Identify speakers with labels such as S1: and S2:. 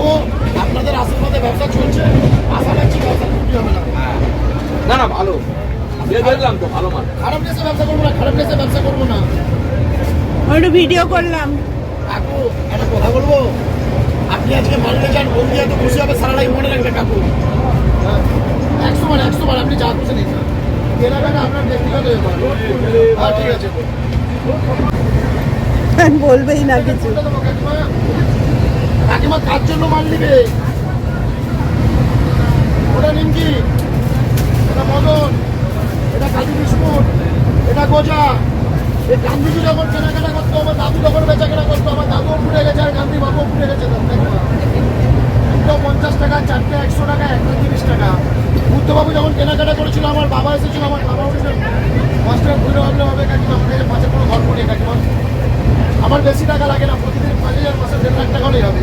S1: কাকু আপনাদের আশীর্বাদে ব্যবসা চলছে, আশা রাখছি ব্যবসা ত্রুটি হবে না।
S2: না না ভালো, দেখলাম তো ভালো মাল।
S1: খারাপ ড্রেসে ব্যবসা করবো না, খারাপ ড্রেসে ব্যবসা করবো না।
S3: একটু ভিডিও করলাম।
S1: কাকু একটা কথা বলবো, আপনি আজকে মানলে যান, বন্ধু এত খুশি হবে সারাটাই মনে রাখবে কাকু। 100 বার আপনি যা খুশি নিন, কেনাকাটা আপনার ব্যক্তিগত ব্যাপার। হ্যাঁ ঠিক আছে,
S3: বলবেই না কিছু।
S1: কাকিমা কার জন্য মাল নিবে? ওটা নিমকি, এটা মদন, এটা কাজু বিস্কুট, এটা গোজা। এই গান্ধীজি যখন কেনাকাটা করতো, আমার দাদু যখন বেচা কেনা করতো, আমার দাদুও ফুটে গেছে আর গান্ধী বাবুও ফুটে গেছে। 50 টাকা চারটে, 100 টাকা, একটা 30 টাকা। বুদ্ধবাবু যখন কেনাকাটা করেছিল, আমার বাবা এসেছিল, আমার বাবা উঠেছিল মাস্টার ঘুরে ভাবলে হবে কাকিমা, আমাকে পাঁচের কোনো ঘর করিয়ে কাকিমা। আমার বেশি টাকা লাগে না, প্রতিদিন 5,000, মাসে 1.5 লাখ টাকা হলেই হবে।